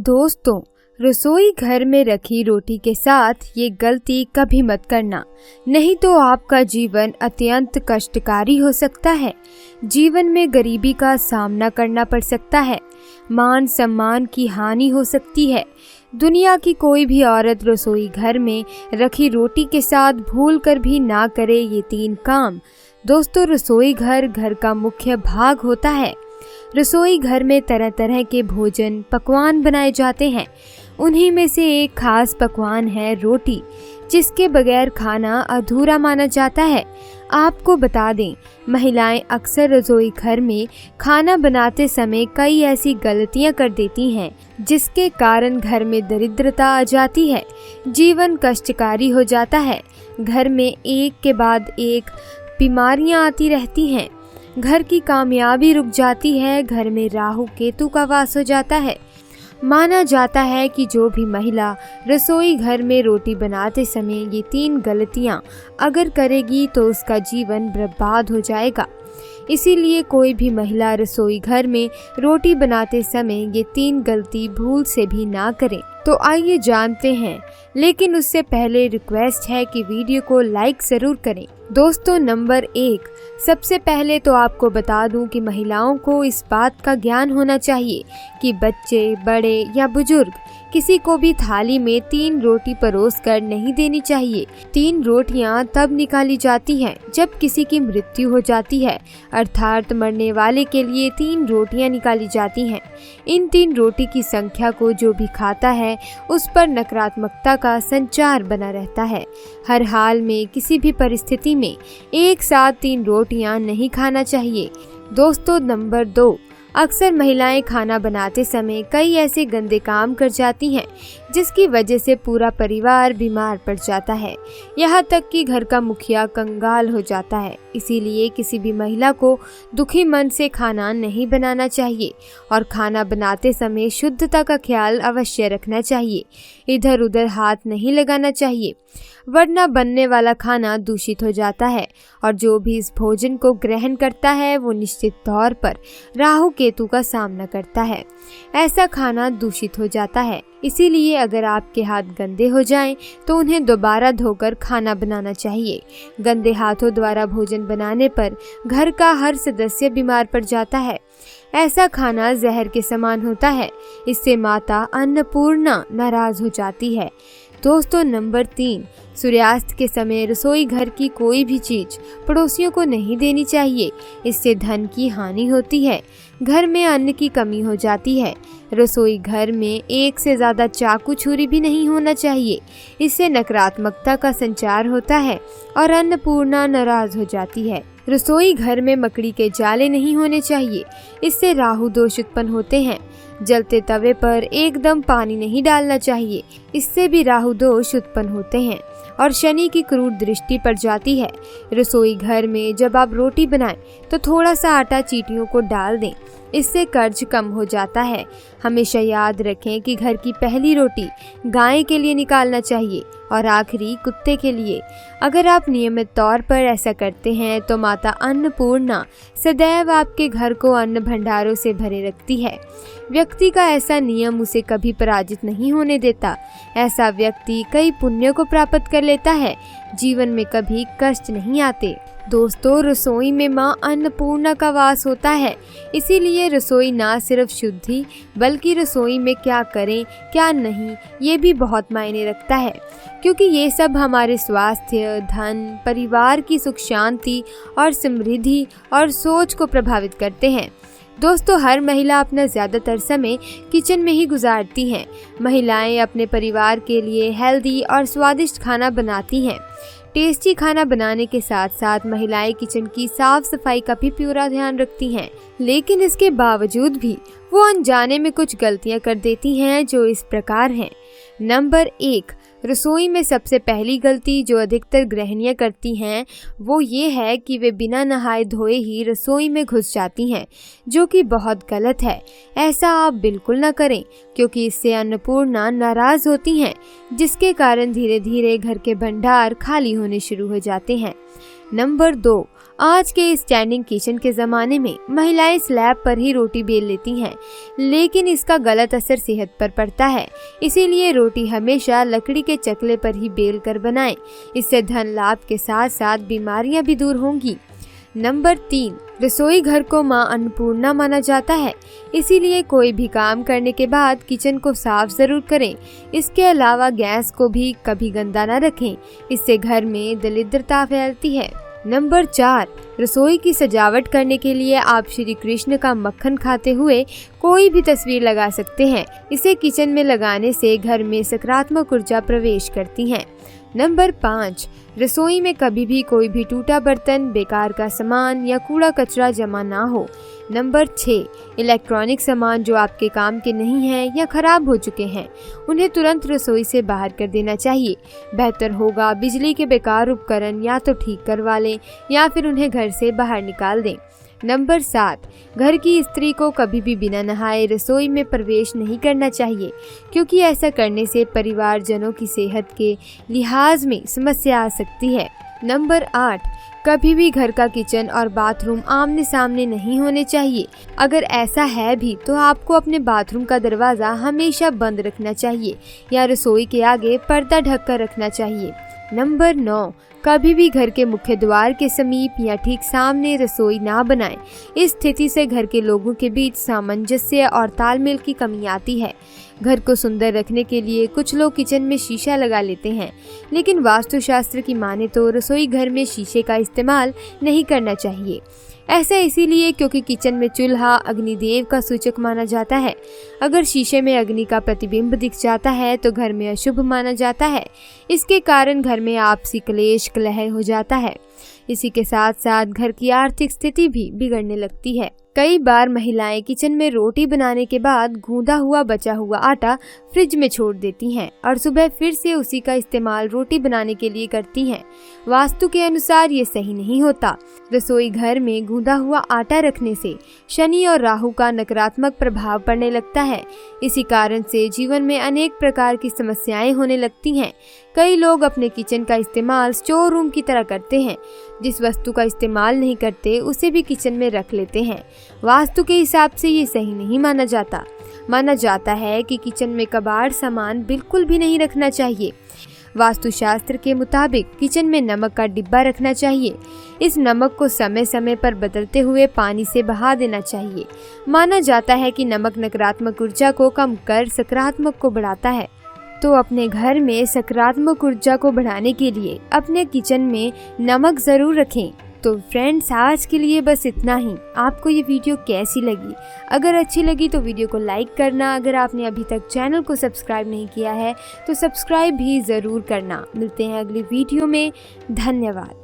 दोस्तों, रसोई घर में रखी रोटी के साथ ये गलती कभी मत करना, नहीं तो आपका जीवन अत्यंत कष्टकारी हो सकता है। जीवन में गरीबी का सामना करना पड़ सकता है, मान सम्मान की हानि हो सकती है। दुनिया की कोई भी औरत रसोई घर में रखी रोटी के साथ भूल कर भी ना करे ये 3 काम। दोस्तों, रसोई घर घर का मुख्य भाग होता है। रसोई घर में तरह तरह के भोजन पकवान बनाए जाते हैं। उन्हीं में से एक खास पकवान है रोटी, जिसके बगैर खाना अधूरा माना जाता है। आपको बता दें, महिलाएं अक्सर रसोई घर में खाना बनाते समय कई ऐसी गलतियां कर देती हैं, जिसके कारण घर में दरिद्रता आ जाती है, जीवन कष्टकारी हो जाता है। घर में एक के बाद एक बीमारियां आती रहती हैं, घर की कामयाबी रुक जाती है, घर में राहु केतु का वास हो जाता है। माना जाता है कि जो भी महिला रसोई घर में रोटी बनाते समय ये 3 गलतियां अगर करेगी तो उसका जीवन बर्बाद हो जाएगा। इसीलिए कोई भी महिला रसोई घर में रोटी बनाते समय ये 3 गलती भूल से भी ना करे। तो आइए जानते हैं, लेकिन उससे पहले रिक्वेस्ट है कि वीडियो को लाइक जरूर करें। दोस्तों, नंबर 1, सबसे पहले तो आपको बता दूं कि महिलाओं को इस बात का ज्ञान होना चाहिए कि बच्चे, बड़े या बुजुर्ग किसी को भी थाली में 3 रोटी परोस कर नहीं देनी चाहिए। 3 रोटियां तब निकाली जाती हैं जब किसी की मृत्यु हो जाती है, अर्थात मरने वाले के लिए 3 रोटियां निकाली जाती हैं। इन 3 रोटी की संख्या को जो भी खाता है उस पर नकारात्मकता का संचार बना रहता है। हर हाल में, किसी भी परिस्थिति में एक साथ 3 रोटियां नहीं खाना चाहिए। दोस्तों, नंबर 2, अक्सर महिलाएं खाना बनाते समय कई ऐसे गंदे काम कर जाती हैं, जिसकी वजह से पूरा परिवार बीमार पड़ जाता है, यहाँ तक कि घर का मुखिया कंगाल हो जाता है। इसीलिए किसी भी महिला को दुखी मन से खाना नहीं बनाना चाहिए और खाना बनाते समय शुद्धता का ख्याल अवश्य रखना चाहिए। इधर उधर हाथ नहीं लगाना चाहिए, वरना बनने वाला खाना दूषित हो जाता है और जो भी इस भोजन को ग्रहण करता है वो निश्चित तौर पर राहु केतु का सामना करता है। ऐसा खाना दूषित हो जाता है। इसीलिए अगर आपके हाथ गंदे हो जाएं तो उन्हें दोबारा धोकर खाना बनाना चाहिए। गंदे हाथों द्वारा भोजन बनाने पर घर का हर सदस्य बीमार पड़ जाता है। ऐसा खाना जहर के समान होता है। इससे माता अन्नपूर्णा नाराज हो जाती है। दोस्तों, नंबर 3, सूर्यास्त के समय रसोई घर की कोई भी चीज पड़ोसियों को नहीं देनी चाहिए। इससे धन की हानि होती है, घर में अन्न की कमी हो जाती है। रसोई घर में एक से ज्यादा चाकू छुरी भी नहीं होना चाहिए। इससे नकारात्मकता का संचार होता है और अन्नपूर्णा नाराज हो जाती है। रसोई घर में मकड़ी के जाले नहीं होने चाहिए, इससे राहु दोष उत्पन्न होते हैं। जलते तवे पर एकदम पानी नहीं डालना चाहिए, इससे भी राहु दोष उत्पन्न होते हैं और शनि की क्रूर दृष्टि पड़ जाती है। रसोई घर में जब आप रोटी बनाएं तो थोड़ा सा आटा चींटियों को डाल दें, इससे कर्ज कम हो जाता है। हमेशा याद रखें कि घर की पहली रोटी गाय के लिए निकालना चाहिए और आखिरी कुत्ते के लिए। अगर आप नियमित तौर पर ऐसा करते हैं तो माता अन्नपूर्णा सदैव आपके घर को अन्न भंडारों से भरे रखती है। व्यक्ति का ऐसा नियम उसे कभी पराजित नहीं होने देता। ऐसा व्यक्ति कई पुण्यों को प्राप्त कर लेता है, जीवन में कभी कष्ट नहीं आते। दोस्तों, रसोई में मां अन्नपूर्णा का वास होता है। इसीलिए रसोई ना सिर्फ शुद्धि बल्कि रसोई में क्या करें क्या नहीं ये भी बहुत मायने रखता है, क्योंकि ये सब हमारे स्वास्थ्य, धन, परिवार की सुख शांति और समृद्धि और सोच को प्रभावित करते हैं। दोस्तों, हर महिला अपना ज़्यादातर समय किचन में ही गुजारती हैं। महिलाएं अपने परिवार के लिए हेल्दी और स्वादिष्ट खाना बनाती हैं। टेस्टी खाना बनाने के साथ साथ महिलाएं किचन की साफ सफाई का भी पूरा ध्यान रखती हैं, लेकिन इसके बावजूद भी वो अनजाने में कुछ गलतियां कर देती हैं, जो इस प्रकार हैं। नंबर 1, रसोई में सबसे पहली गलती जो अधिकतर गृहिणियां करती हैं वो ये है कि वे बिना नहाए धोए ही रसोई में घुस जाती हैं, जो कि बहुत गलत है। ऐसा आप बिल्कुल ना करें, क्योंकि इससे अन्नपूर्णा नाराज होती हैं, जिसके कारण धीरे धीरे घर के भंडार खाली होने शुरू हो जाते हैं। नंबर 2, आज के स्टैंडिंग किचन के ज़माने में महिलाएं स्लैब पर ही रोटी बेल लेती हैं, लेकिन इसका गलत असर सेहत पर पड़ता है। इसीलिए रोटी हमेशा लकड़ी के चकले पर ही बेल कर बनाएं। इससे धन लाभ के साथ साथ बीमारियां भी दूर होंगी। नंबर 3, रसोई घर को मां अन्नपूर्णा माना जाता है। इसीलिए कोई भी काम करने के बाद किचन को साफ जरूर करें। इसके अलावा गैस को भी कभी गंदा न रखें, इससे घर में दरिद्रता फैलती है। नंबर 4, रसोई की सजावट करने के लिए आप श्री कृष्ण का मक्खन खाते हुए कोई भी तस्वीर लगा सकते हैं। इसे किचन में लगाने से घर में सकारात्मक ऊर्जा प्रवेश करती है। नंबर 5, रसोई में कभी भी कोई भी टूटा बर्तन, बेकार का सामान या कूड़ा कचरा जमा ना हो। नंबर 6, इलेक्ट्रॉनिक सामान जो आपके काम के नहीं हैं या खराब हो चुके हैं, उन्हें तुरंत रसोई से बाहर कर देना चाहिए। बेहतर होगा बिजली के बेकार उपकरण या तो ठीक करवा लें या फिर उन्हें घर से बाहर निकाल दें। नंबर 7, घर की स्त्री को कभी भी बिना नहाए रसोई में प्रवेश नहीं करना चाहिए, क्योंकि ऐसा करने से परिवारजनों की सेहत के लिहाज में समस्या आ सकती है। नंबर 8, कभी भी घर का किचन और बाथरूम आमने सामने नहीं होने चाहिए। अगर ऐसा है भी तो आपको अपने बाथरूम का दरवाज़ा हमेशा बंद रखना चाहिए या रसोई के आगे पर्दा ढक कर रखना चाहिए। नंबर 9, कभी भी घर के मुख्य द्वार के समीप या ठीक सामने रसोई ना बनाएं। इस स्थिति से घर के लोगों के बीच सामंजस्य और तालमेल की कमी आती है। घर को सुंदर रखने के लिए कुछ लोग किचन में शीशा लगा लेते हैं, लेकिन वास्तुशास्त्र की माने तो रसोई घर में शीशे का इस्तेमाल नहीं करना चाहिए। ऐसा इसीलिए क्योंकि किचन में चूल्हा अग्निदेव का सूचक माना जाता है। अगर शीशे में अग्नि का प्रतिबिंब दिख जाता है तो घर में अशुभ माना जाता है। इसके कारण घर में आपसी क्लेश कलह हो जाता है। इसी के साथ साथ घर की आर्थिक स्थिति भी बिगड़ने लगती है। कई बार महिलाएं किचन में रोटी बनाने के बाद गूंदा हुआ बचा हुआ आटा फ्रिज में छोड़ देती हैं और सुबह फिर से उसी का इस्तेमाल रोटी बनाने के लिए करती हैं। वास्तु के अनुसार ये सही नहीं होता। रसोई घर में गूंदा हुआ आटा रखने से शनि और राहु का नकारात्मक प्रभाव पड़ने लगता है। इसी कारण से जीवन में अनेक प्रकार की समस्याएं होने लगती हैं। कई लोग अपने किचन का इस्तेमाल स्टोर रूम की तरह करते हैं। जिस वस्तु का इस्तेमाल नहीं करते उसे भी किचन में रख लेते हैं। वास्तु के हिसाब से ये सही नहीं माना जाता। माना जाता है कि किचन में कबाड़ सामान बिल्कुल भी नहीं रखना चाहिए। वास्तुशास्त्र के मुताबिक किचन में नमक का डिब्बा रखना चाहिए। इस नमक को समय समय पर बदलते हुए पानी से बहा देना चाहिए। माना जाता है कि नमक नकारात्मक ऊर्जा को कम कर सकारात्मक को बढ़ाता है। तो अपने घर में सकारात्मक ऊर्जा को बढ़ाने के लिए अपने किचन में नमक ज़रूर रखें। तो फ्रेंड्स, आज के लिए बस इतना ही। आपको ये वीडियो कैसी लगी? अगर अच्छी लगी तो वीडियो को लाइक करना। अगर आपने अभी तक चैनल को सब्सक्राइब नहीं किया है तो सब्सक्राइब भी ज़रूर करना। मिलते हैं अगली वीडियो में। धन्यवाद।